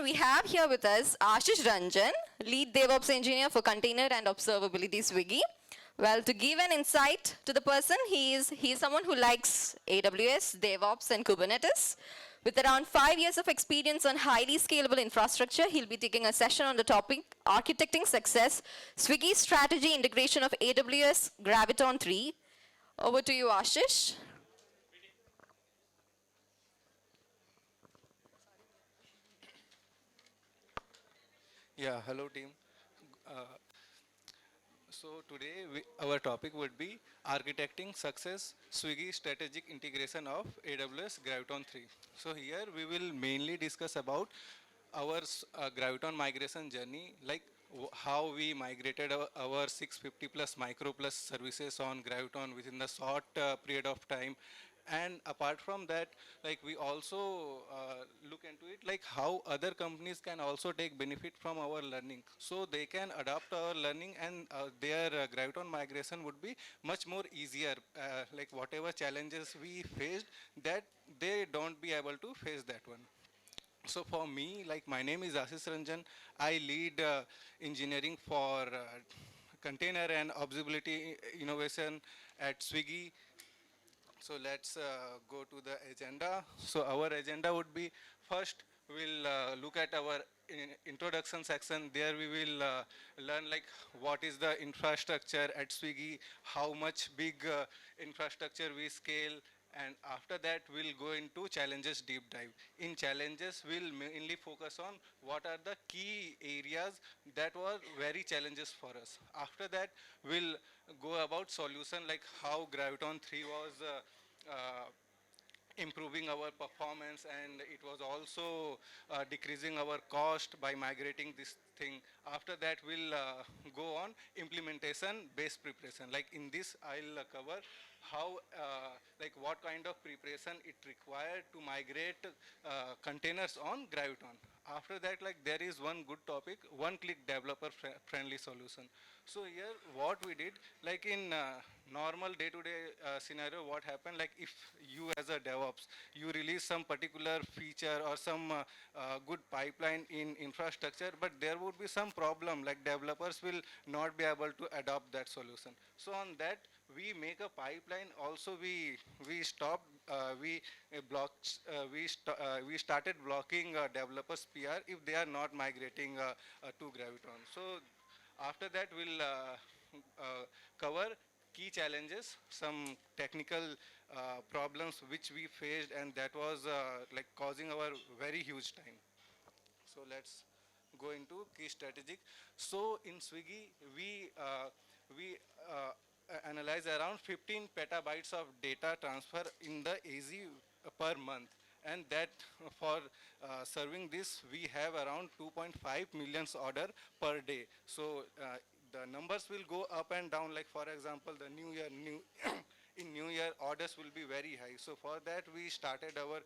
we have here with us Ashish Ranjan, lead DevOps engineer for container and observability Swiggy. Well, to give an insight to the person, he's someone who likes AWS, DevOps, and Kubernetes. With around 5 years of experience on highly scalable infrastructure, he'll be taking a session on the topic Architecting Success, Swiggy's strategy integration of AWS Graviton3. Over to you, Ashish. Yeah, hello team. Uh, so today our topic would be architecting success Swiggy strategic integration of AWS Graviton3. So here we will mainly discuss about our Graviton migration journey, like how we migrated our 650 plus micro plus services on Graviton within the short period of time. And apart from that, like we also look into it, like how other companies can also take benefit from our learning. So they can adopt our learning and their Graviton migration would be much more easier. Like whatever challenges we faced, that they don't be able to face that one. So for me, like my name is Ashish Ranjan. I lead engineering for container and observability innovation at Swiggy. So let's go to the agenda. So our agenda would be first we'll look at our introduction section. There we will learn like what is the infrastructure at Swiggy, how much big infrastructure we scale, and after that we'll go into challenges deep dive. In challenges we'll mainly focus on what are the key areas that were very challenges for us. After that we'll go about solution, like how Graviton 3 was uh, improving our performance, and it was also decreasing our cost by migrating this thing. After that we'll go on implementation based preparation. Like in this I'll cover how like what kind of preparation it required to migrate containers on Graviton. After that, like there is one good topic, one click developer friendly solution. So here what we did, like in normal day-to-day scenario, what happened, like if you as a DevOps, you release some particular feature or some good pipeline in infrastructure, but there would be some problem, like developers will not be able to adopt that solution. So on that, we make a pipeline. Also, we stopped, we started blocking developers PR if they are not migrating to Graviton. So after that, we'll cover key challenges, some technical problems which we faced, and that was like causing our very huge time. So let's go into key strategic. So in Swiggy, we analyze around 15 petabytes of data transfer in the AZ per month. And that for serving this, we have around 2.5 millions order per day. So the numbers will go up and down. Like for example, the new year, in new year orders will be very high. So for that we started our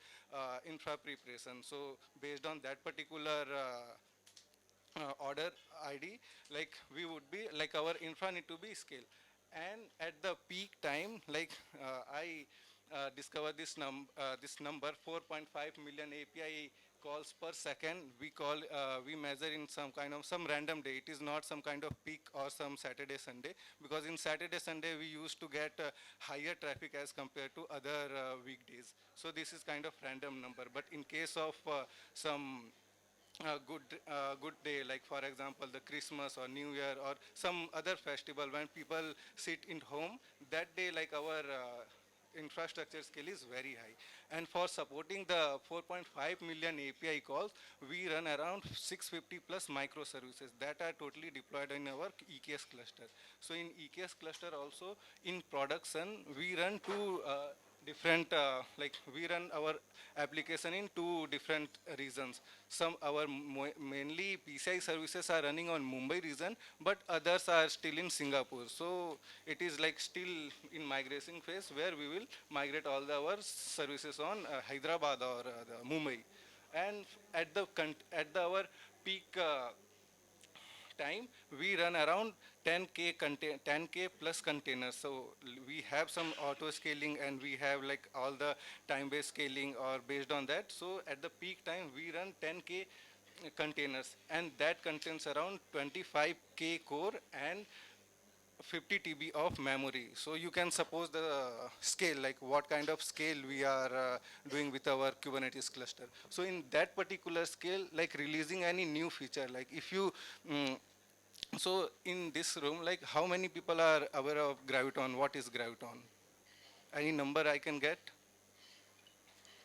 infra preparation. So based on that particular order ID, like we would be like our infra need to be scale. And at the peak time, like I discovered this number 4.5 million API calls per second. We measure in some kind of some random day. It is not some kind of peak or some Saturday Sunday, because in Saturday Sunday we used to get higher traffic as compared to other weekdays. So this is kind of random number. But in case of some good day, like for example the Christmas or New Year or some other festival when people sit in home, that day like our infrastructure scale is very high. And for supporting the 4.5 million API calls, we run around 650 plus microservices that are totally deployed in our EKS cluster. So in EKS cluster also, in production we run two different, like we run our application in two different regions. Some our mainly PCI services are running on Mumbai region, but others are still in Singapore. So it is like still in migration phase, where we will migrate all our services on Hyderabad or the Mumbai. And at our peak time, we run around 10K plus containers. So we have some auto scaling, and we have like all the time-based scaling or based on that. So at the peak time, we run 10K containers, and that contains around 25K core and 50 TB of memory. So you can suppose the scale, like what kind of scale we are doing with our Kubernetes cluster. So in that particular scale, like releasing any new feature, like if you, so in this room, like how many people are aware of Graviton? What is Graviton? Any number I can get?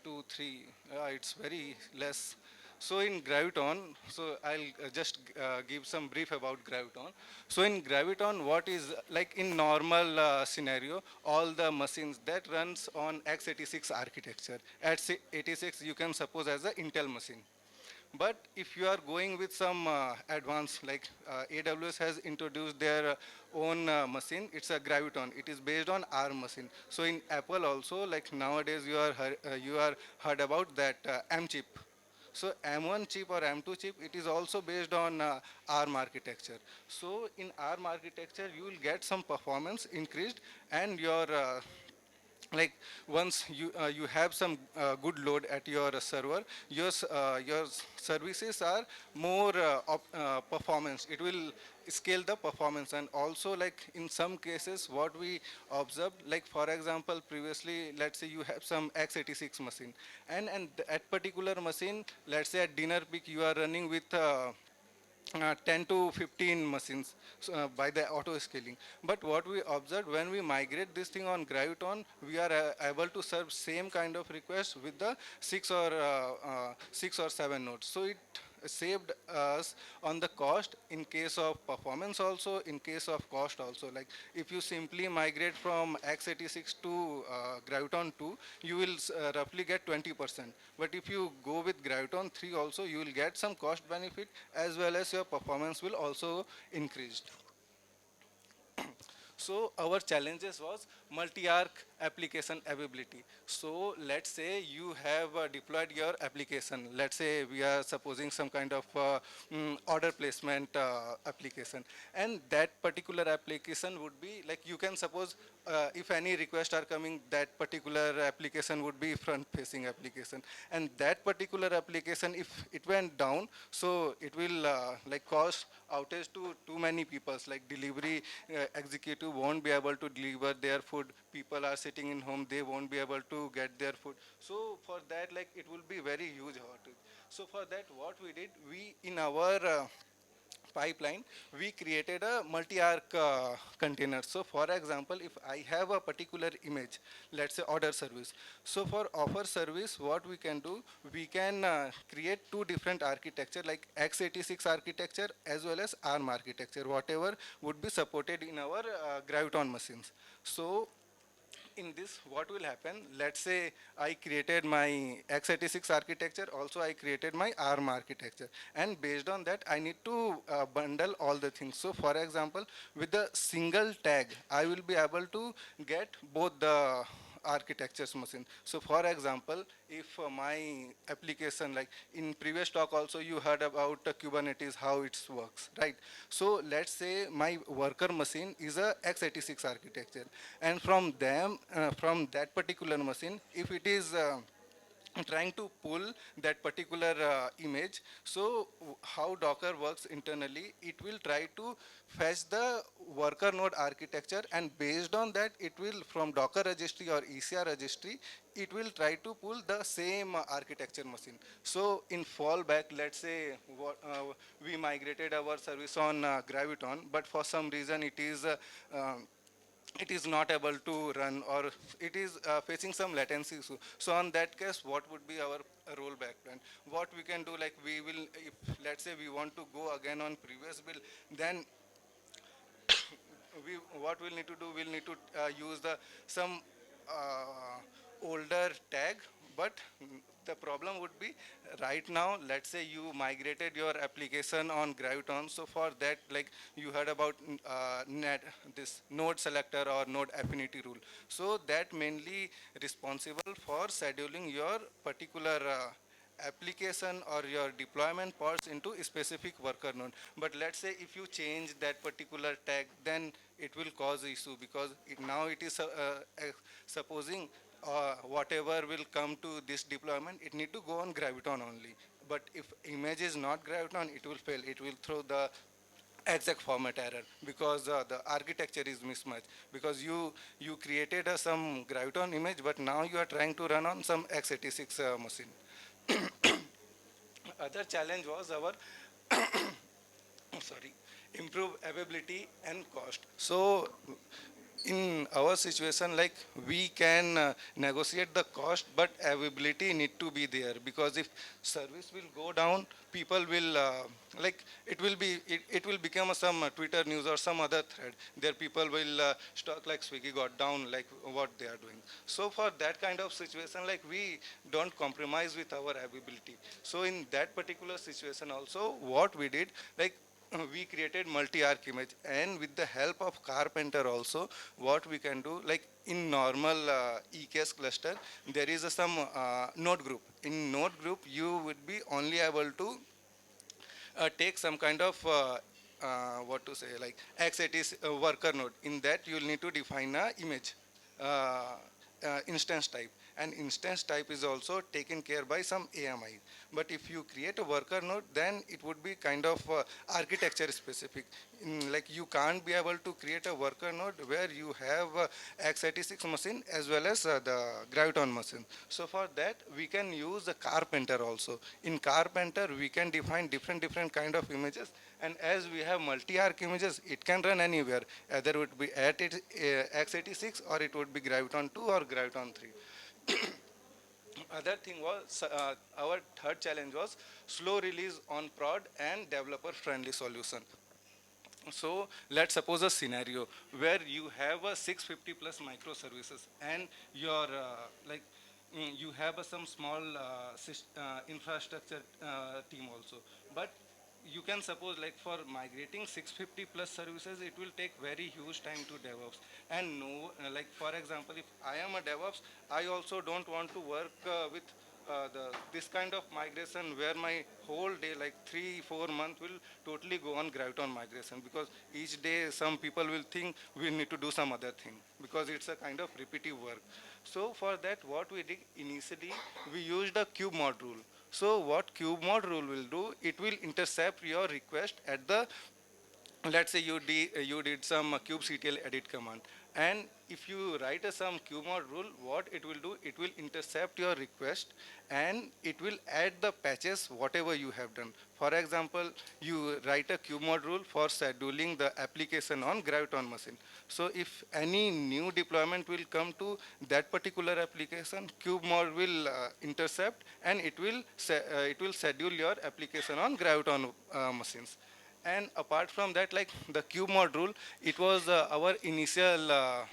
Two, three. It's very less. So in Graviton, so I'll just give some brief about Graviton. So in Graviton, what is like in normal scenario, all the machines that runs on x86 architecture. At 86, you can suppose as an Intel machine. But if you are going with some advanced, like AWS has introduced their own machine, it's a Graviton. It is based on ARM machine. So in Apple also, like nowadays you are heard about that M chip. So M1 chip or M2 chip, it is also based on ARM architecture. So in ARM architecture, you will get some performance increased, and your like once you have some good load at your server, your services are more performance. It will scale the performance. And also, like in some cases what we observed, like for example previously, let's say you have some x86 machine, and at particular machine, let's say at dinner peak you are running with 10 to 15 machines, so, by the auto scaling. But what we observed, when we migrate this thing on Graviton, we are able to serve same kind of request with the 6 or 7 nodes. So it saved us on the cost in case of performance, also in case of cost also. Like if you simply migrate from x86 to Graviton 2, you will roughly get 20%. But if you go with Graviton 3 also, you will get some cost benefit, as well as your performance will also increase. So our challenges was multi-arc application availability. So let's say you have deployed your application. Let's say we are supposing some kind of order placement application, and that particular application would be like, you can suppose if any requests are coming, that particular application would be front-facing application, and that particular application, if it went down, so it will like cause outage to too many people. Like delivery executive won't be able to deliver their food. People are sitting in home, they won't be able to get their food. So for that, like it will be very huge outage. So for that, what we did, we in our pipeline, we created a multi-arc container. So for example, if I have a particular image, let's say order service. So for offer service, what we can do, we can create two different architecture, like x86 architecture as well as ARM architecture, whatever would be supported in our Graviton machines. So in this, what will happen, let's say I created my x86 architecture, also I created my ARM architecture, and based on that I need to bundle all the things. So for example, with a single tag, I will be able to get both the architectures machine. So for example, if my application, like in previous talk also you heard about Kubernetes, how it works, right? So let's say my worker machine is a x86 architecture, and from that particular machine, if it is trying to pull that particular image. So how Docker works internally, it will try to fetch the worker node architecture, and based on that, it will from Docker registry or ECR registry, it will try to pull the same architecture machine. So in fallback, let's say we migrated our service on Graviton, but for some reason it is not able to run, or it is facing some latency issue. So on that case, what would be our rollback plan? What we can do, like we will, if let's say we want to go again on previous build, then what we'll need to do, we'll need to use the some older tag. But the problem would be, right now, let's say you migrated your application on Graviton. So for that, like you heard about this node selector or node affinity rule. So that mainly responsible for scheduling your particular application or your deployment pods into a specific worker node. But let's say if you change that particular tag, then it will cause issue, because now it is supposing whatever will come to this deployment, it need to go on Graviton only. But if image is not Graviton, it will fail. It will throw the exact format error because the architecture is mismatched. Because you created some Graviton image, but now you are trying to run on some x86 machine. Other challenge was our sorry, improve availability and cost. So in our situation, like we can negotiate the cost, but availability need to be there, because if service will go down, people will like it will become some Twitter news or some other thread. There people will stock like Swiggy got down, like what they are doing. So for that kind of situation, like we don't compromise with our availability. So in that particular situation also, what we did, like we created multi-arc image, and with the help of carpenter also, what we can do, like in normal EKS cluster, there is some node group. In node group, you would be only able to take some kind of what to say, like x86 worker node. In that, you will need to define a image instance type, and instance type is also taken care by some AMI. But if you create a worker node, then it would be kind of architecture specific. Like you can't be able to create a worker node where you have x86 machine as well as the Graviton machine. So for that, we can use the carpenter also. In carpenter, we can define different kind of images, and as we have multi-arc images, it can run anywhere. Either it would be at x86, or it would be Graviton 2 or Graviton 3. Other thing was our third challenge was slow release on prod and developer friendly solution. So let's suppose a scenario where you have a 650 plus microservices, and your like you have some small infrastructure team also. But you can suppose, like for migrating 650 plus services, it will take very huge time to DevOps. And no, like for example, if I am a DevOps, I also don't want to work with this kind of migration where my whole day, like 3 4 months, will totally go on Graviton migration, because each day some people will think we need to do some other thing, because it's a kind of repetitive work. So for that, what we did initially, we used a kube mod rule. So what kube mod rule will do, it will intercept your request at the, let's say you did some kubectl edit command, and if you write some qmod rule, what it will do, it will intercept your request, and it will add the patches whatever you have done. For example, you write a qmod rule for scheduling the application on Graviton machine. So if any new deployment will come to that particular application, qmod will intercept, and it will schedule your application on Graviton machines. And apart from that, like the cube mod rule, it was our initial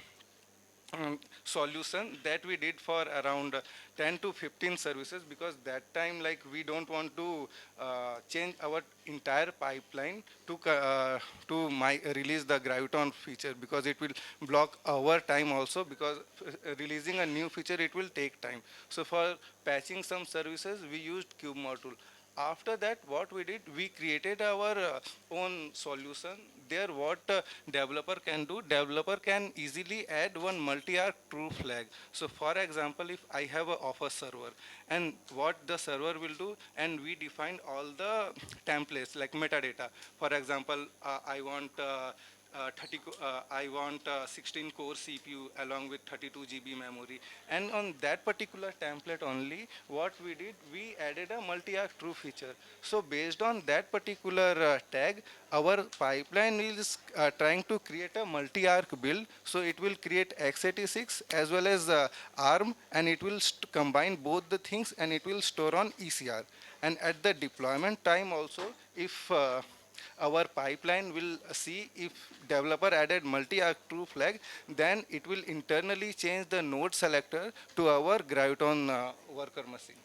solution that we did for around 10 to 15 services, because that time, like we don't want to change our entire pipeline to release the Graviton feature, because it will block our time also, because releasing a new feature, it will take time. So for patching some services, we used cube mod rule. After that, what we did, we created our own solution. There, what developer can do, developer can easily add one multi-arc true flag. So for example, if I have a offer server, and what the server will do, and we defined all the templates like metadata. For example, I want 16 core CPU along with 32 GB memory. And on that particular template only, what we did, we added a multi-arc true feature. So based on that particular tag, our pipeline is trying to create a multi-arc build. So it will create x86 as well as ARM, and it will combine both the things, and it will store on ECR. And at the deployment time also, if our pipeline will see if developer added multi-arc true flag, then it will internally change the node selector to our Graviton worker machine.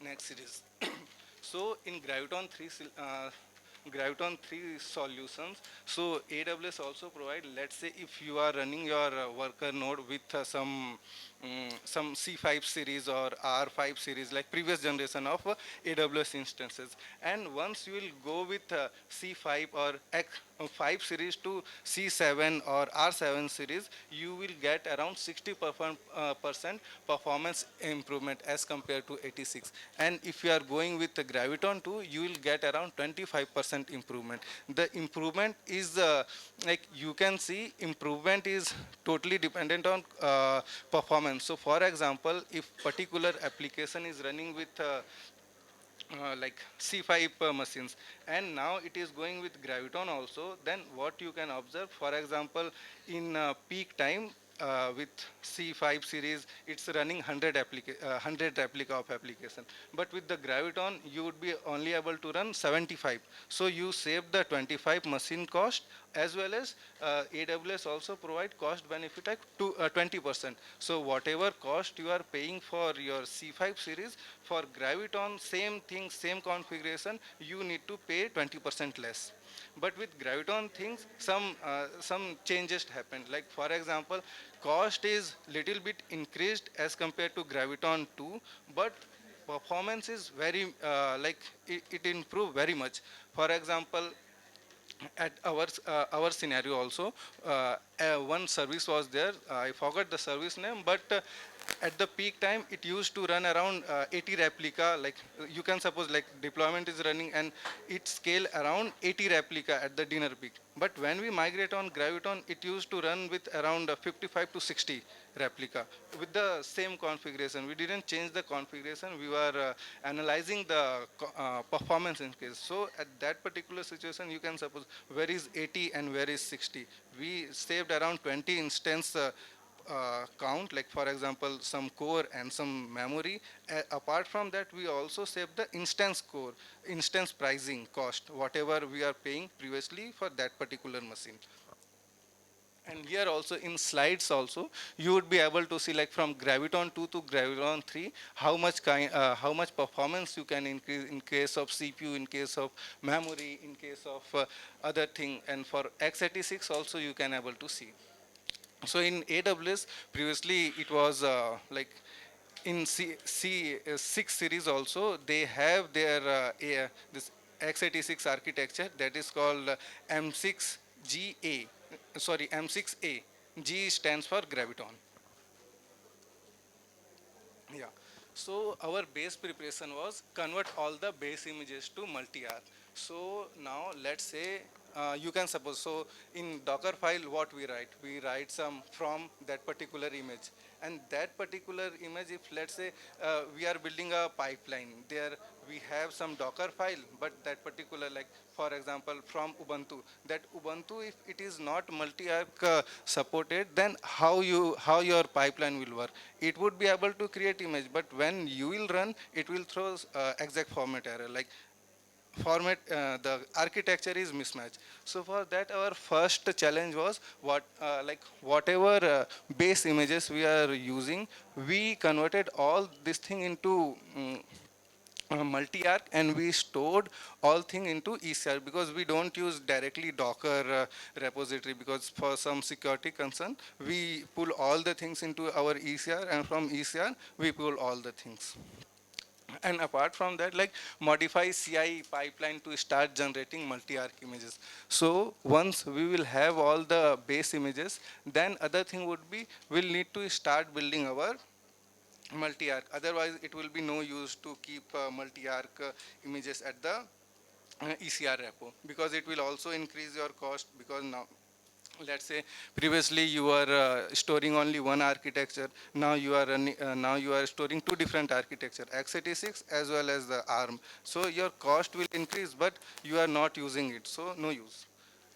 Next series. So in Graviton 3 Graviton 3 solutions. So AWS also provide, let's say if you are running your worker node with some C5 series or R5 series, like previous generation of AWS instances. And once you will go with C5 or X5 series to C7 or R7 series, you will get around 60% performance improvement as compared to 86. And if you are going with the Graviton 2, you will get around 25% improvement. The improvement is like you can see improvement is totally dependent on performance. So for example, if particular application is running with like C5 machines, and now it is going with Graviton also, then what you can observe, for example, in peak time with C5 series, it's running 100 replica of application. But with the Graviton, you would be only able to run 75. So you save the 25 machine cost, as well as AWS also provide cost benefit at 20%. So whatever cost you are paying for your C5 series, for Graviton, same thing, same configuration, you need to pay 20% less. But with Graviton things, some changes happen. Like for example, cost is little bit increased as compared to Graviton 2, but performance is very it improved very much. For example, at our scenario also, one service was there. I forgot the service name, but at the peak time it used to run around 80 replica. Like you can suppose like deployment is running and it scale around 80 replica at the dinner peak. But when we migrate on Graviton, it used to run with around 55 to 60 replica with the same configuration. We didn't change the configuration. We were analyzing the performance in case. So at that particular situation, you can suppose where is 80 and where is 60. We saved around 20 instance count, like for example some core and some memory. Apart from that, we also save the instance pricing cost, whatever we are paying previously for that particular machine. And here also in slides also, you would be able to see like from Graviton 2 to Graviton 3, how much performance you can increase in case of CPU, in case of memory, in case of other thing. And for x86 also you can able to see. So in AWS, previously it was like in C6 series also, they have their this x86 architecture that is called M6GA. Sorry, M6A. G stands for Graviton. Yeah. So our base preparation was convert all the base images to multi-arc. So now let's say you can suppose, so in Docker file what we write? We write some from that particular image. And that particular image, if let's say we are building a pipeline, there we have some Docker file, but that particular, like for example from Ubuntu, that Ubuntu, if it is not multi-arc supported, then how your pipeline will work? It would be able to create image, but when you will run, it will throw exact format error, like format the architecture is mismatched. So for that, our first challenge was like whatever base images we are using, we converted all this thing into multi-arc, and we stored all thing into ECR, because we don't use directly Docker repository, because for some security concern we pull all the things into our ECR, and from ECR we pull all the things. And apart from that, like modify CI pipeline to start generating multi-arc images. So once we will have all the base images, then other thing would be we'll need to start building our multi-arc. Otherwise, it will be no use to keep multi-arc images at the ECR repo, because it will also increase your cost. Because now, let's say previously you were storing only one architecture, now you are now you are storing two different architecture, x86 as well as the ARM. So your cost will increase, but you are not using it, so no use.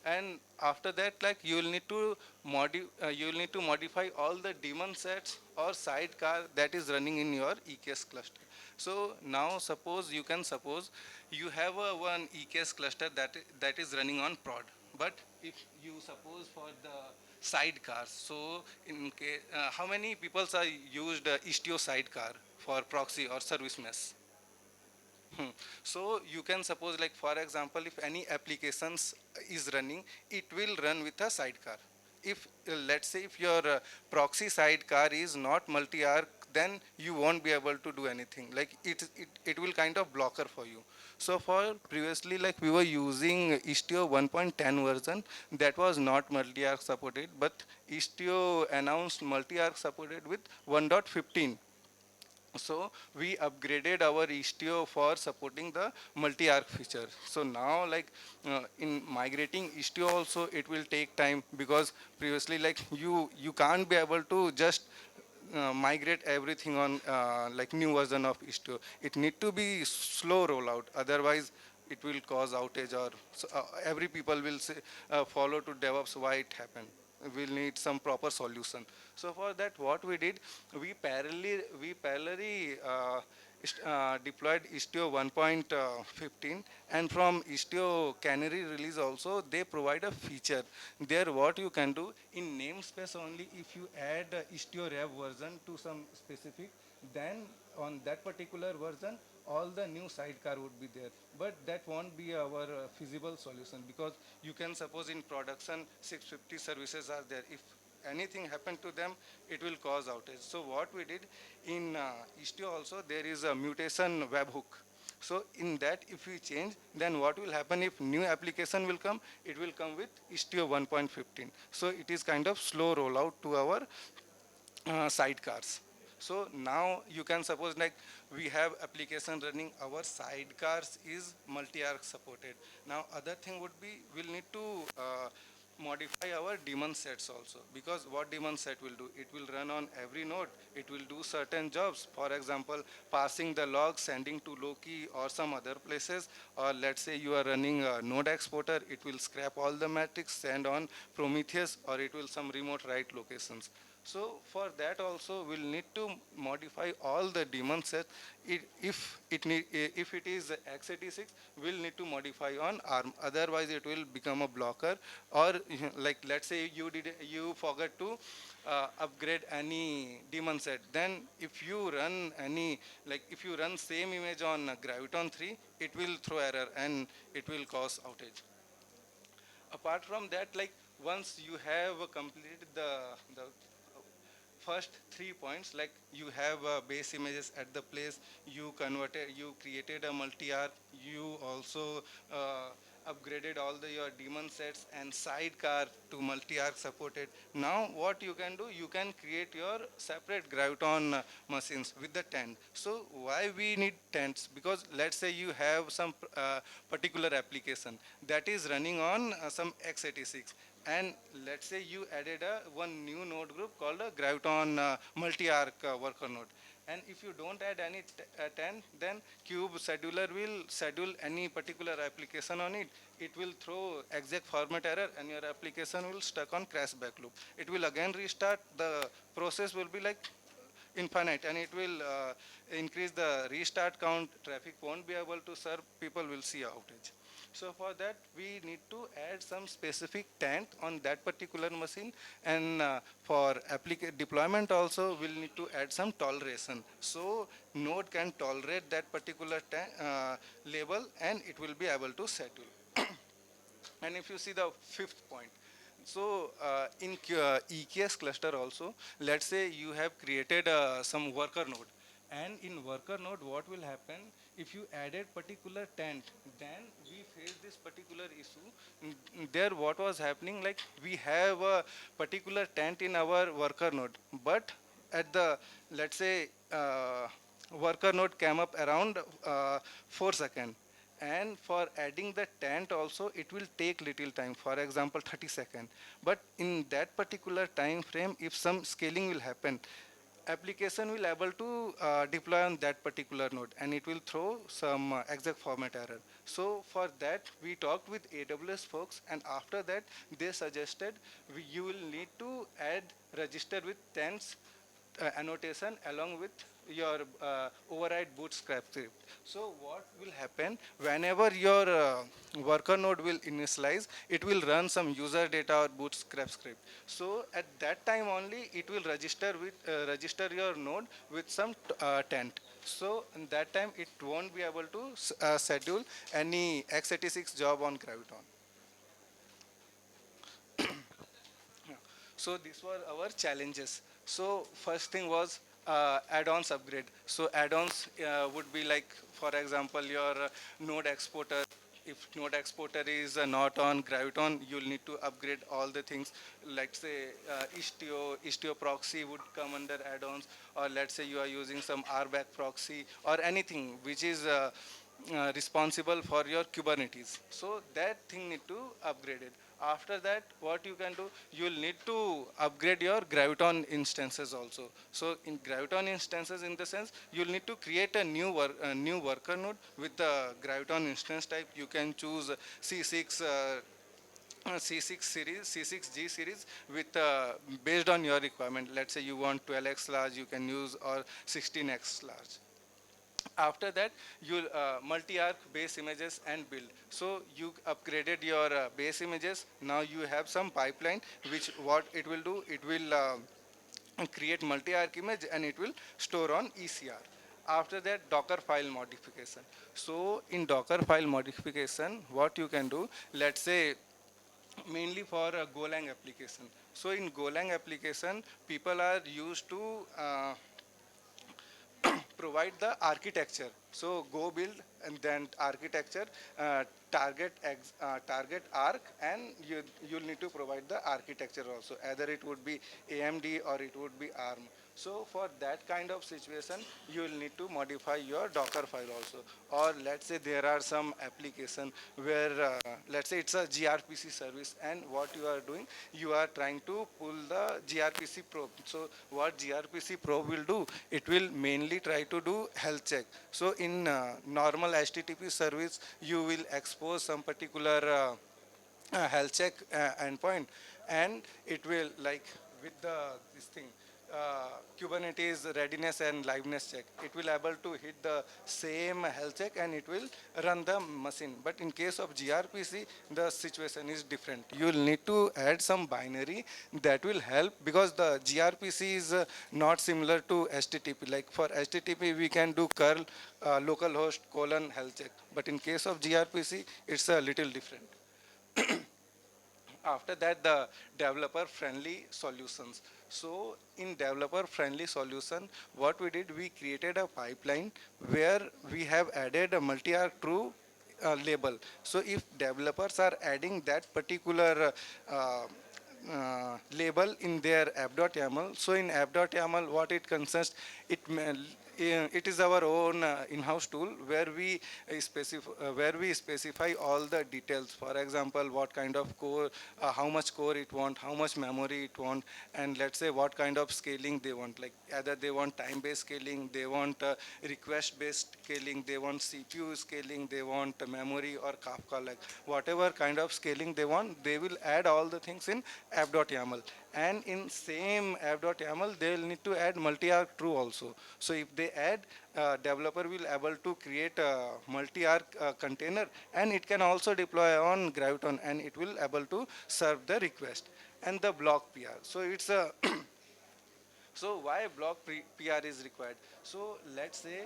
And after that, like you will need to modify all the daemon sets or sidecar that is running in your EKS cluster. So now suppose you have a one EKS cluster that is running on prod, but if you suppose for the sidecars, so in case how many people are used Istio sidecar for proxy or service mesh? So you can suppose, like for example, if any applications is running, it will run with a sidecar. If let's say if your proxy sidecar is not multi-arc, then you won't be able to do anything. Like it will kind of blocker for you. So for previously, like we were using Istio 1.10 version that was not multi-arc supported, but Istio announced multi-arc supported with 1.15. So we upgraded our Istio for supporting the multi-arc feature. So now, like in migrating Istio also, it will take time, because previously like you can't be able to just migrate everything on like new version of Istio. It need to be slow rollout, otherwise it will cause outage, or so, every people will say, follow to DevOps why it happened. We'll need some proper solution. So for that, what we did, we parallelly deployed Istio 1.15, and from Istio Canary release also, they provide a feature. There, what you can do in namespace only, if you add Istio Rev version to some specific, then on that particular version, all the new sidecar would be there. But that won't be our feasible solution, because you can suppose in production 650 services are there. If anything happened to them, it will cause outage. So what we did in Istio also, there is a mutation webhook. So in that, if we change, then what will happen if new application will come? It will come with Istio 1.15. So it is kind of slow rollout to our sidecars. So now you can suppose, like we have application running, our sidecars is multi-arc supported. Now other thing would be, we'll need to modify our daemon sets also, because what daemon set will do, it will run on every node, it will do certain jobs, for example passing the logs, sending to Loki or some other places, or let's say you are running a node exporter, it will scrap all the metrics, send on Prometheus, or it will some remote write locations. So for that also, we'll need to modify all the daemon sets. If it is x86, we'll need to modify on ARM. Otherwise, it will become a blocker. Or like let's say you forget to upgrade any daemon set. Then if you run any, like if you run same image on Graviton3, it will throw error and it will cause outage. Apart from that, like once you have completed the first 3 points, like you have base images at the place, you created a multi-arc, you also upgraded all your daemon sets and sidecar to multi-arc supported. Now what you can do, you can create your separate Graviton machines with the tent. So why we need tents? Because let's say you have some particular application that is running on some x86, and let's say you added one new node group called a Graviton multi-arc worker node. And if you don't add any 10, then Cube scheduler will schedule any particular application on it. It will throw exact format error, and your application will stuck on crash back loop. It will again restart. The process will be like infinite, and it will increase the restart count. Traffic won't be able to serve. People will see outage. So for that, we need to add some specific tent on that particular machine, and for deployment also, we'll need to add some toleration. So node can tolerate that particular label, and it will be able to settle. And if you see the fifth point, so in EKS cluster also, let's say you have created some worker node, and in worker node, what will happen if you added particular tent? Then we face this particular issue. There, what was happening? Like we have a particular tent in our worker node, but at the, let's say worker node came up around 4 seconds, and for adding the tent also, it will take little time, for example 30 seconds. But in that particular time frame, if some scaling will happen, application will able to deploy on that particular node, and it will throw some exact format error. So for that, we talked with AWS folks, and after that they suggested you will need to add register with tents annotation along with your override bootstrap script. So what will happen, whenever your worker node will initialize, it will run some user data or bootstrap script. So at that time only, it will register your node with some tent. So in that time, it won't be able to schedule any x86 job on Graviton. So these were our challenges. So first thing was add-ons upgrade. So add-ons would be like, for example, your node exporter. If node exporter is not on Graviton, you'll need to upgrade all the things. Like say Istio proxy would come under add-ons, or let's say you are using some RBAC proxy or anything which is responsible for your Kubernetes. So that thing need to upgrade it. After that, what you can do, you'll need to upgrade your Graviton instances also. So in Graviton instances, in the sense, you'll need to create a new worker node with the Graviton instance type. You can choose C6 C6 series, C6G series with based on your requirement. Let's say you want 12x large, you can use, or 16x large. After that, you multi-arc base images and build. So you upgraded your base images. Now you have some pipeline, which what it will do, it will create multi-arc image and it will store on ECR. After that, Docker file modification. So in Docker file modification, what you can do, let's say mainly for a Golang application. So in Golang application, people are used to provide the architecture. So go build and then architecture, target arc, and you'll need to provide the architecture also. Either it would be AMD or it would be ARM. So for that kind of situation, you will need to modify your Docker file also. Or let's say there are some application where, let's say it's a gRPC service, and what you are doing, you are trying to pull the gRPC probe. So what gRPC probe will do, it will mainly try to do health check. So in normal HTTP service, you will expose some particular health check endpoint, and it will, like, with the this thing, Kubernetes readiness and liveness check, it will able to hit the same health check and it will run the machine. But in case of gRPC, the situation is different. You will need to add some binary that will help, because the gRPC is not similar to HTTP. Like for HTTP, we can do curl localhost colon health check, but in case of gRPC, it's a little different. After that, the developer friendly solutions. So in developer friendly solution, what we did, we created a pipeline where we have added a multi-arc true label. So if developers are adding that particular label in their app.yaml, so in app.yaml, what it consists, it is our own in-house tool where we specify all the details. For example, what kind of core, how much core it want, how much memory it want, and let's say what kind of scaling they want. Like either they want time-based scaling, they want request-based scaling, they want CPU scaling, they want memory or Kafka. Like whatever kind of scaling they want, they will add all the things in app.yaml. And in same app.yaml, they'll need to add multi-arc true also. So if they add, developer will able to create a multi-arc container, and it can also deploy on Graviton, and it will able to serve the request. And the block PR. So it's a so why block PR is required? So let's say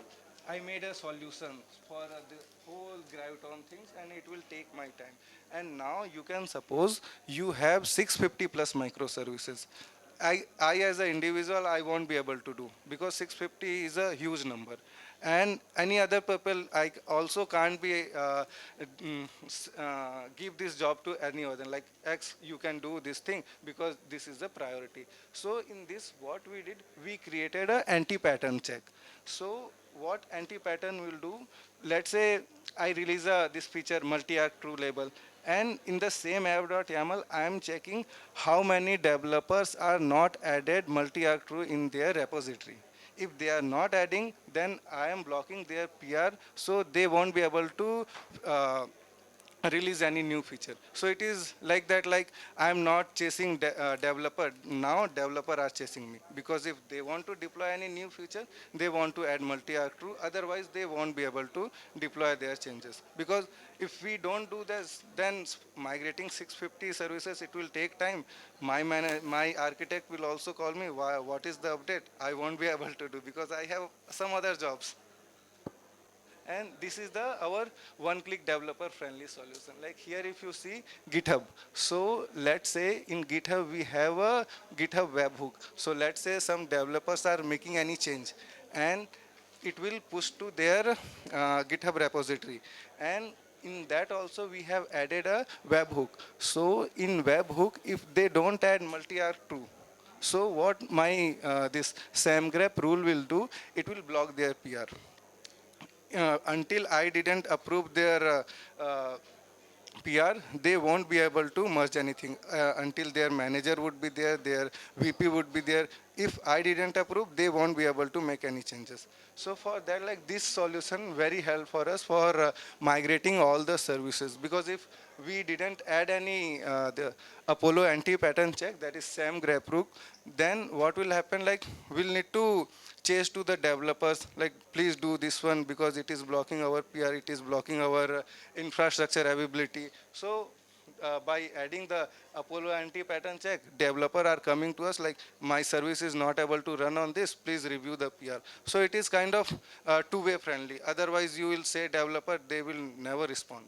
I made a solution for the whole Graviton things, and it will take my time. And now you can suppose you have 650 plus microservices. I as an individual, I won't be able to do, because 650 is a huge number. And any other people, I also can't be give this job to any other. Like X, you can do this thing because this is the priority. So in this, what we did, we created a anti-pattern check. So what anti-pattern will do, let's say I release this feature multi-arc true label, and in the same app.yaml, I am checking how many developers are not added multi-arc true in their repository. If they are not adding, then I am blocking their PR, so they won't be able to uh, release any new feature. So it is like that, like I am not chasing developer, now developer are chasing me, because if they want to deploy any new feature, they want to add multi-arc true, otherwise they won't be able to deploy their changes. Because if we don't do this, then migrating 650 services, it will take time. My architect will also call me, why, what is the update? I won't be able to do because I have some other jobs. And this is the our one-click developer-friendly solution. Like here, if you see GitHub, so let's say in GitHub we have a GitHub webhook. So let's say some developers are making any change, and it will push to their GitHub repository. And in that also we have added a webhook. So in webhook, if they don't add multi-arc true, so what my this SamGrep rule will do, it will block their PR. Until I didn't approve their PR, they won't be able to merge anything until their manager would be there, their VP would be there. If I didn't approve, they won't be able to make any changes. So for that, like this solution very help for us for migrating all the services, because if we didn't add any the Apollo anti-pattern check, that is SAM grep, then what will happen, like we'll need to chase to the developers, like please do this one because it is blocking our PR, it is blocking our infrastructure availability. So by adding the Apollo anti-pattern check, developer are coming to us like my service is not able to run on this, please review the PR. So it is kind of two-way friendly. Otherwise you will say developer, they will never respond.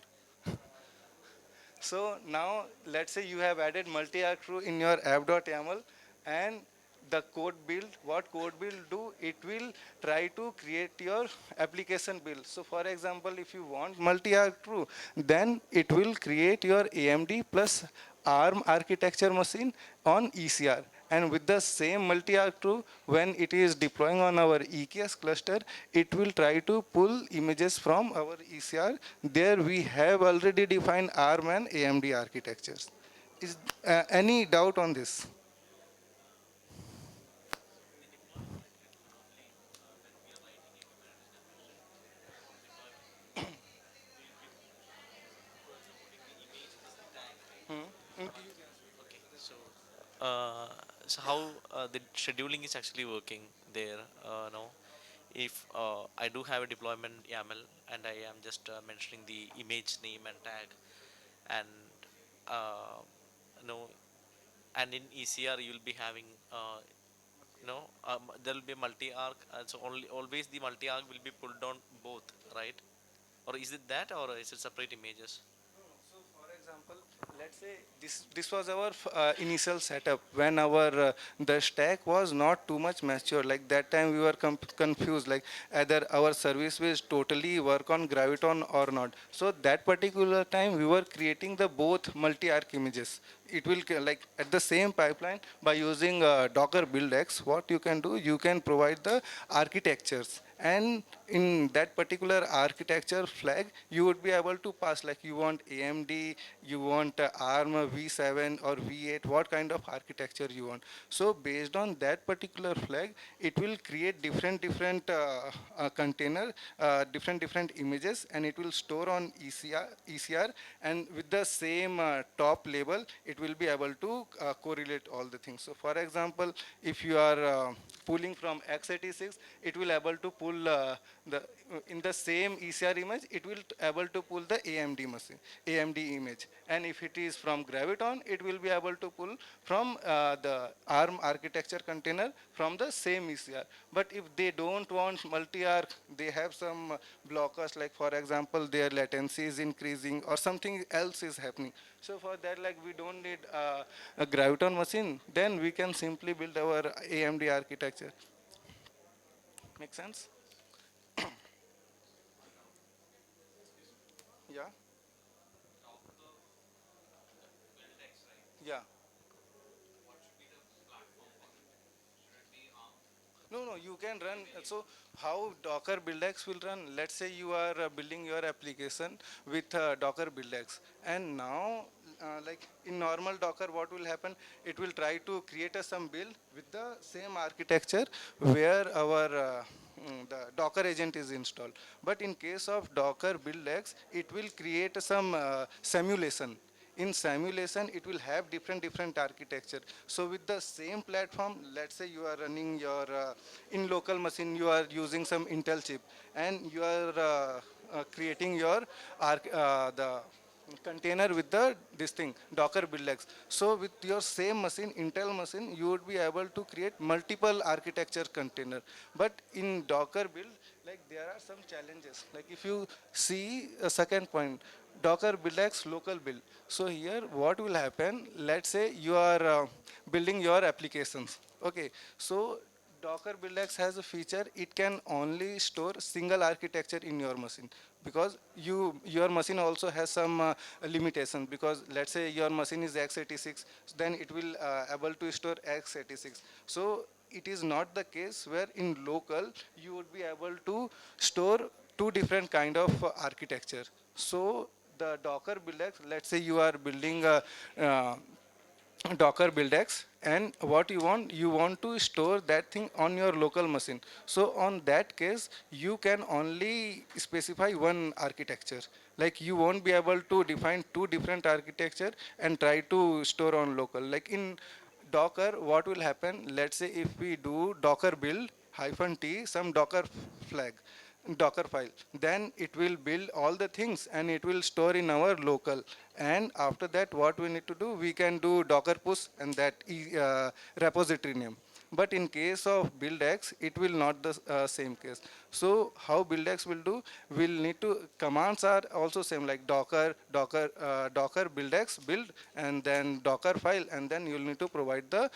So now let's say you have added multi-arc true in your app.yaml, and the code build, what code build do, it will try to create your application build. So for example, if you want multi-arc true, then it will create your AMD plus ARM architecture machine on ECR. And with the same multi-arc true, when it is deploying on our EKS cluster, it will try to pull images from our ECR. There we have already defined ARM and AMD architectures. Is any doubt on this? Hmm? Okay, uh, so how the scheduling is actually working there? No, if I do have a deployment YAML and I am just mentioning the image name and tag, and uh, no, and in ECR you'll be having there will be multi-arc, and so only always the multi-arc will be pulled on both, right? Or is it that, or is it separate images? So, for example, let's say this was our initial setup when our the stack was not too much mature. Like that time, we were confused, like either our service will totally work on Graviton or not. So that particular time, we were creating the both multi-arc images. It will like at the same pipeline by using Docker buildx. What you can do, you can provide the architectures, and in that particular architecture flag you would be able to pass, like you want AMD, you want ARM v7 or v8, what kind of architecture you want. So based on that particular flag, it will create different container, different images, and it will store on ECR, and with the same top label it will be able to correlate all the things. So for example, if you are pulling from x86, it will able to pull the in the same ECR image, it will able to pull the AMD machine, AMD image. And if it is from Graviton, it will be able to pull from the ARM architecture container from the same ECR. But if they don't want multi-arc, they have some blockers, like for example, their latency is increasing or something else is happening. So for that, like we don't need a Graviton machine, then we can simply build our AMD architecture. Make sense? Yeah. Yeah. No, no, you can run. So how Docker BuildX will run? Let's say you are building your application with Docker BuildX, and now, like in normal Docker, what will happen? It will try to create some build with the same architecture where our the Docker agent is installed. But in case of Docker BuildX, it will create some simulation. In simulation, it will have different architecture. So with the same platform, let's say you are running your in local machine, you are using some Intel chip, and you are creating your the container with the this thing Docker buildx. So with your same machine, Intel machine, you would be able to create multiple architecture container. But in Docker build, like there are some challenges. Like if you see a second point, Docker builds local build. So here what will happen, let's say you are building your applications. Okay, so Docker buildx has a feature, it can only store single architecture in your machine, because your machine also has some limitation, because let's say your machine is x86, then it will able to store x86. So it is not the case where in local you would be able to store two different kind of architecture. So the Docker buildx, let's say you are building a Docker buildx, and what you want to store that thing on your local machine. So on that case, you can only specify one architecture. Like you won't be able to define two different architecture and try to store on local. Like in Docker, what will happen? Let's say if we do Docker build -t some Docker flag, Docker file, then it will build all the things and it will store in our local. And after that, what we need to do, we can do Docker push and that repository name. But in case of buildx, it will not the same case. So how buildx will do, we'll need to, commands are also same, like docker buildx build, and then Docker file, and then you'll need to provide the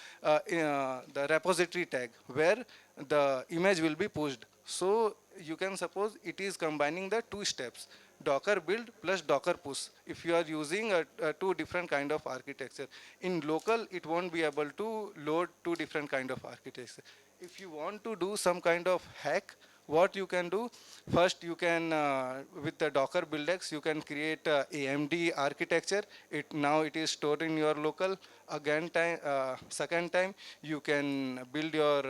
repository tag where the image will be pushed. So you can suppose it is combining the two steps, Docker build plus Docker push. If you are using a two different kind of architecture, in local it won't be able to load two different kind of architecture. If you want to do some kind of hack, what you can do, first you can with the Docker buildx you can create AMD architecture. Now it is stored in your local. Again time, second time you can build your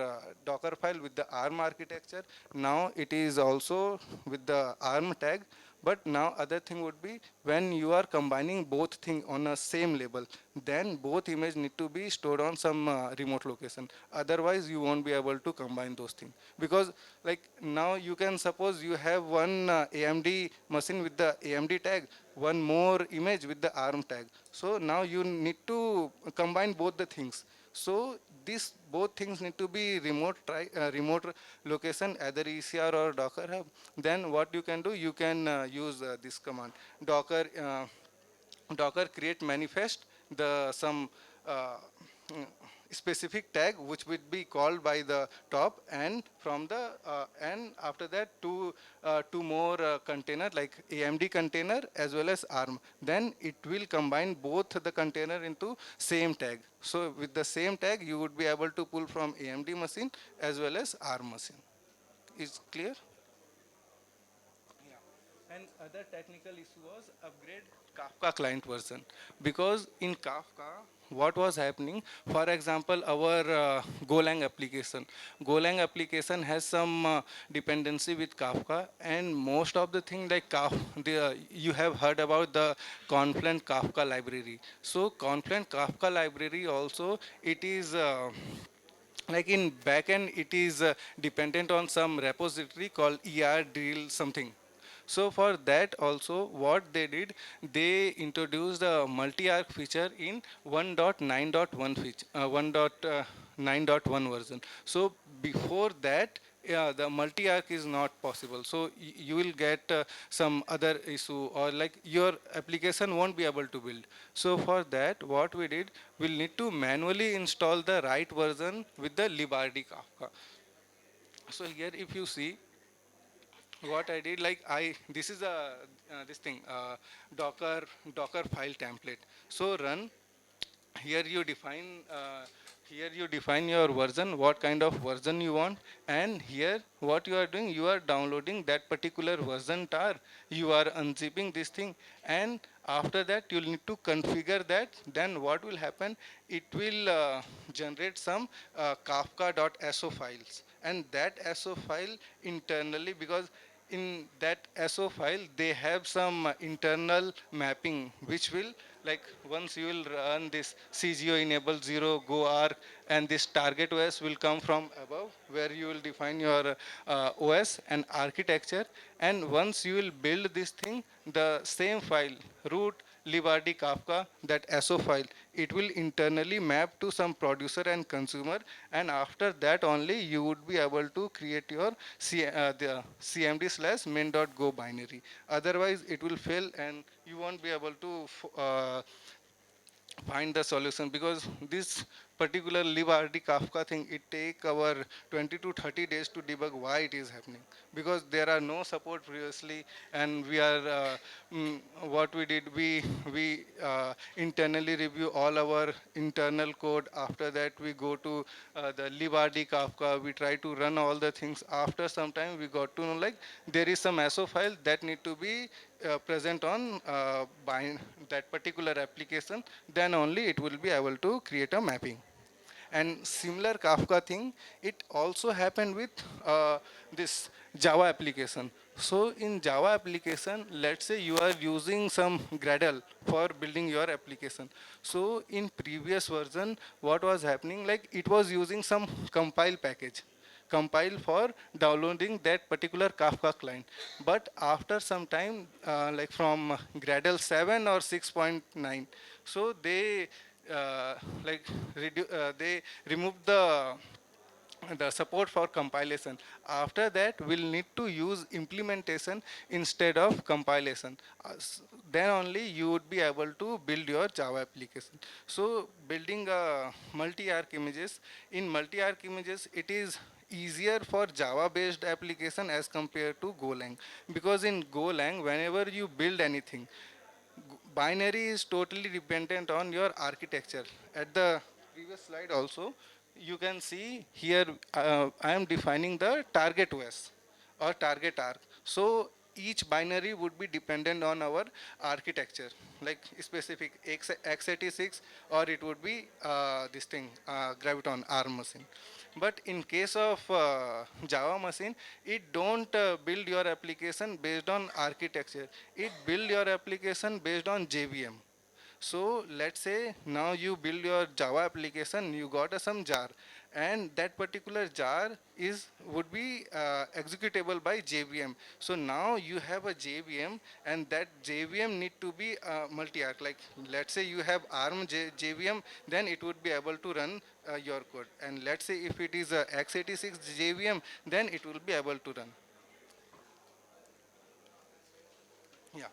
Docker file with the ARM architecture. Now it is also with the ARM tag. But now other thing would be, when you are combining both thing on a same label, then both image need to be stored on some remote location. Otherwise you won't be able to combine those things. Because like now you can suppose you have one AMD machine with the AMD tag, one more image with the ARM tag. So now you need to combine both the things. So these both things need to be remote location, either ECR or Docker Hub. Then what you can do, you can use this command, Docker create manifest, the some uh, mm, specific tag which will be called by the top, and from the and after that two more container like AMD container as well as ARM. Then it will combine both the container into same tag. So with the same tag, you would be able to pull from AMD machine as well as ARM machine. Is clear? Yeah. And other technical issue was upgrade Kafka client version, because in Kafka, what was happening? For example, our Golang application has some dependency with Kafka, and most of the thing like you have heard about the Confluent Kafka library. So Confluent Kafka library also, it is. Like in backend, it is dependent on some repository called drill something. So for that also, what they did, they introduced the multi-arc feature in 1.9.1 feature, 1.9.1 version. So before that, yeah, the multi-arc is not possible. So you will get some other issue, or like your application won't be able to build. So for that, what we did, we'll need to manually install the right version with the librd Kafka. So here, if you see, what I did, like this is a this thing, Docker file template. So run, here you define your version, what kind of version you want, and here what you are doing, you are downloading that particular version tar, you are unzipping this thing, and after that you'll need to configure that. Then what will happen, it will generate some kafka.so files, and that so file internally, because in that so file they have some internal mapping which will, like once you will run this CGO enable 0 go arc and this target OS will come from above, where you will define your OS and architecture. And once you will build this thing, the same file, root librd kafka, that SO file, it will internally map to some producer and consumer, and after that only you would be able to create your the cmd slash main.go binary. Otherwise it will fail and you won't be able to find the solution, because this particular librd kafka thing, it take our 20 to 30 days to debug why it is happening, because there are no support previously. And we are what we did, we internally review all our internal code. After that we go to the librd kafka, we try to run all the things. After some time we got to know like there is some so file that need to be present on that particular application, then only it will be able to create a mapping. And similar Kafka thing, it also happened with this Java application. So in Java application, let's say you are using some Gradle for building your application. So in previous version, what was happening, like it was using some compile package, compile for downloading that particular Kafka client. But after some time, like from Gradle 7 or 6.9, so they like they removed the support for compilation. After that, we'll need to use implementation instead of compilation. Then only you would be able to build your Java application. So building multi-arc images, in multi-arc images, it is easier for Java-based application as compared to Golang. Because in Golang, whenever you build anything, binary is totally dependent on your architecture. At the previous slide also, you can see here I am defining the target OS or target arc. So each binary would be dependent on our architecture, like specific x86, or it would be this thing, Graviton ARM machine. But in case of Java machine, it don't build your application based on architecture. It build your application based on JVM. So let's say now you build your Java application, you got some jar, and that particular jar is would be executable by JVM. So now you have a JVM, and that JVM need to be multi-arc. Like let's say you have ARM JVM, then it would be able to run your code. And let's say if it is a x86 JVM, then it will be able to run. Yeah.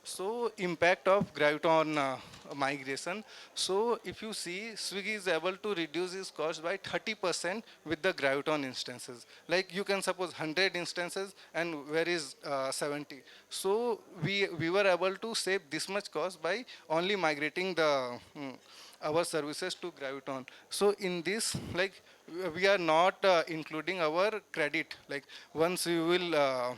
So impact of Graviton migration. So if you see, Swiggy is able to reduce its cost by 30% with the Graviton instances. Like you can suppose 100 instances, and where is 70. So we were able to save this much cost by only migrating the our services to Graviton. So in this, like we are not including our credit. Like once you will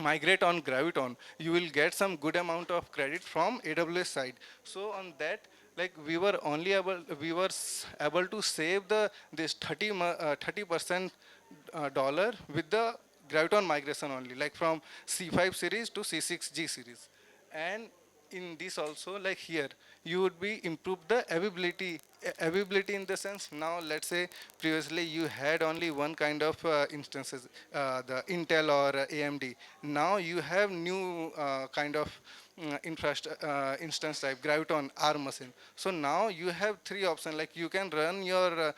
migrate on Graviton, you will get some good amount of credit from AWS side. So on that, like we were only able, able to save the this 30% dollar with the Graviton migration only, like from C5 series to C6G series. And in this also, like here, you would be improve the availability in the sense, now let's say previously you had only one kind of instances, the Intel or AMD. Now you have new kind of instance type, Graviton ARM machine. So now you have three options, like you can run your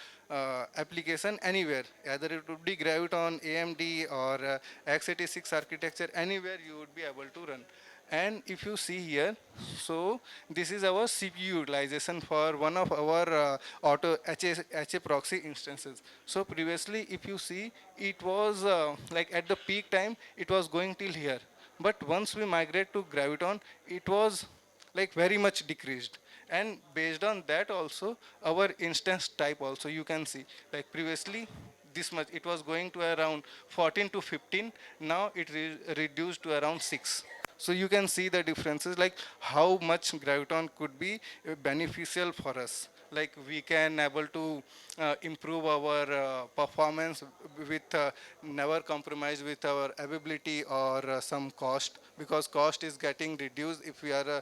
application anywhere, either it would be Graviton, AMD, or x86 architecture, anywhere you would be able to run. And if you see here, so this is our CPU utilization for one of our auto HA proxy instances. So previously, if you see, it was like at the peak time, it was going till here. But once we migrate to Graviton, it was like very much decreased. And based on that also, our instance type also, you can see, like previously, this much, it was going to around 14 to 15. Now it reduced to around 6. So you can see the differences, like how much Graviton could be beneficial for us. Like we can able to improve our performance with never compromise with our availability or some cost, because cost is getting reduced if we are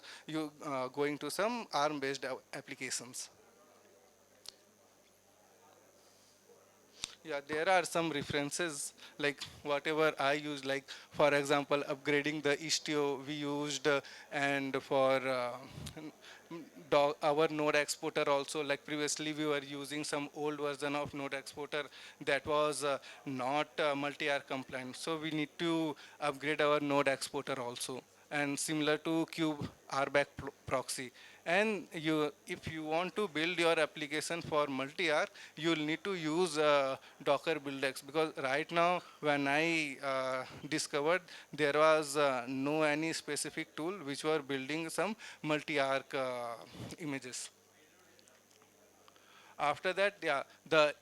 going to some ARM based applications. Yeah, there are some references like whatever I use, like for example, upgrading the Istio we used, and for our node exporter also, like previously we were using some old version of node exporter that was not multi-arc compliant. So we need to upgrade our node exporter also. And similar to Cube RBAC proxy. And if you want to build your application for multi-arc, you'll need to use Docker BuildX, because right now when I discovered, there was no any specific tool which were building some multi-arc images. After that, yeah, the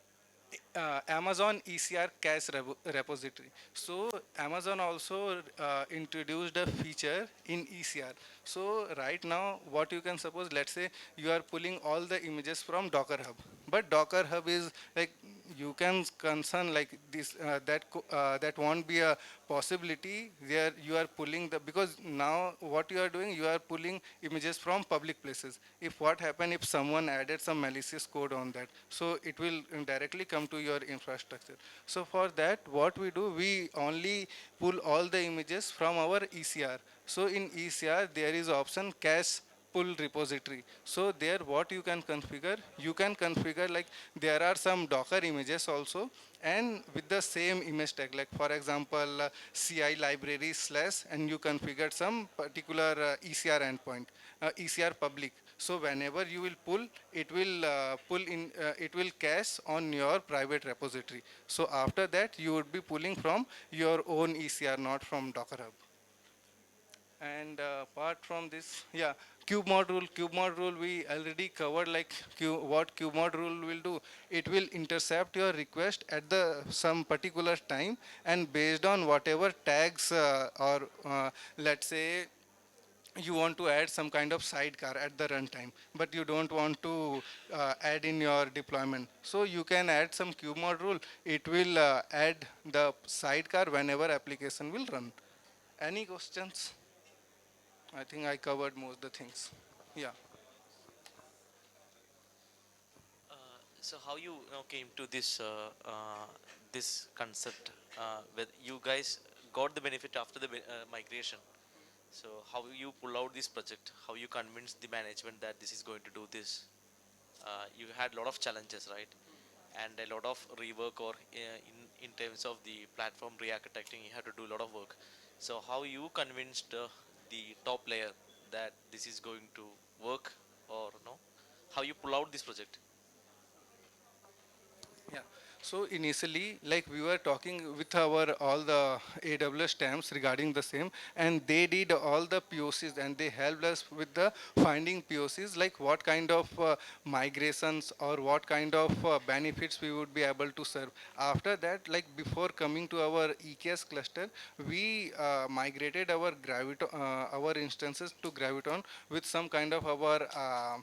Amazon ECR cache repository. So Amazon also introduced a feature in ECR. So right now, what you can suppose, let's say you are pulling all the images from Docker Hub, but Docker Hub is like, you can concern like this, that won't be a possibility where you are pulling the, because now what you are doing, you are pulling images from public places. If what happen if someone added some malicious code on that, so it will directly come to your infrastructure. So for that, what we do, we only pull all the images from our ECR. So in ECR there is option cache pull repository. So there what you can configure like, there are some Docker images also, and with the same image tag, like for example, CI library slash, and you configured some particular ECR endpoint, ECR public. So whenever you will pull, it will cache on your private repository. So after that, you would be pulling from your own ECR, not from Docker Hub. And apart from this, yeah, Cube mod rule we already covered, like what Cube mod rule will do. It will intercept your request at the some particular time, and based on whatever tags or let's say you want to add some kind of sidecar at the runtime, but you don't want to add in your deployment. So you can add some Cube mod rule. It will add the sidecar whenever application will run. Any questions? I think I covered most of the things. Yeah. So how you came to this concept? Where you guys got the benefit after the migration. So how you pull out this project? How you convince the management that this is going to do this? You had a lot of challenges, right? And a lot of rework, or in terms of the platform re-architecting, you have to do a lot of work. So how you convinced the top layer that this is going to work, or no? How you pull out this project? Yeah. So initially, like we were talking with our all the AWS stamps regarding the same, and they did all the POCs, and they helped us with the finding POCs, like what kind of migrations or what kind of benefits we would be able to serve. After that, like before coming to our EKS cluster, we migrated our instances to Graviton with some kind of our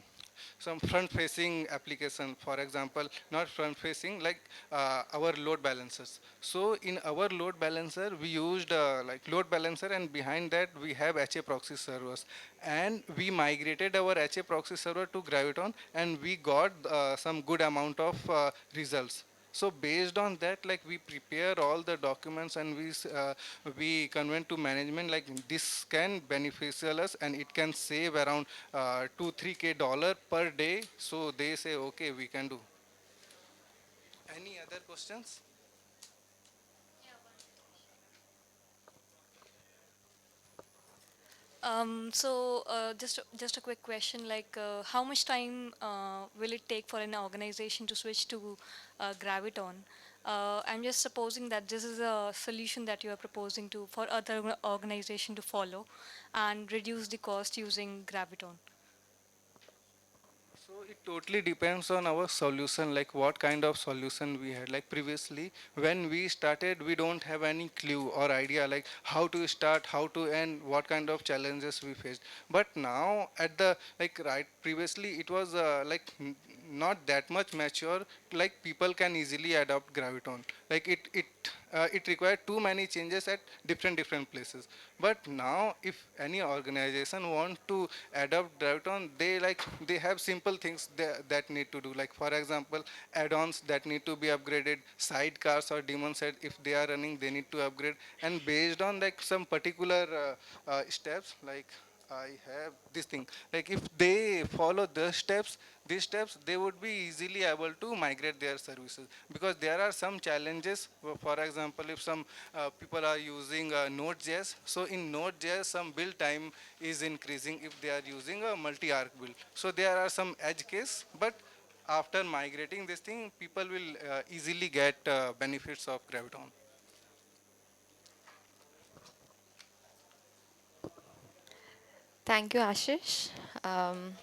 some front facing application. For example, not front facing, like our load balancers. So in our load balancer we used like load balancer, and behind that we have HA proxy servers, and we migrated our HA proxy server to Graviton, and we got some good amount of results. So based on that, like we prepare all the documents, and we convey to management like this can beneficial us, and it can save around 2-3K dollar per day. So they say okay, we can do. Any other questions? Just a quick question, like how much time will it take for an organization to switch to Graviton? I'm just supposing that this is a solution that you are proposing to for other organization to follow and reduce the cost using Graviton. So it totally depends on our solution, like what kind of solution we had. Like previously, when we started, we don't have any clue or idea like how to start, how to end, what kind of challenges we faced. But now, at the like right previously, it was not that much mature. Like people can easily adopt Graviton. Like it it required too many changes at different places. But now if any organization want to adopt Graviton, they have simple things that need to do, like for example add-ons that need to be upgraded, sidecars or daemon set if they are running they need to upgrade, and based on like some particular steps, like I have this thing. Like if they follow these steps, they would be easily able to migrate their services. Because there are some challenges. For example, if some people are using Node.js, so in Node.js some build time is increasing if they are using a multi-arc build. So there are some edge case, but after migrating this thing, people will easily get benefits of Graviton. Thank you, Ashish. Um,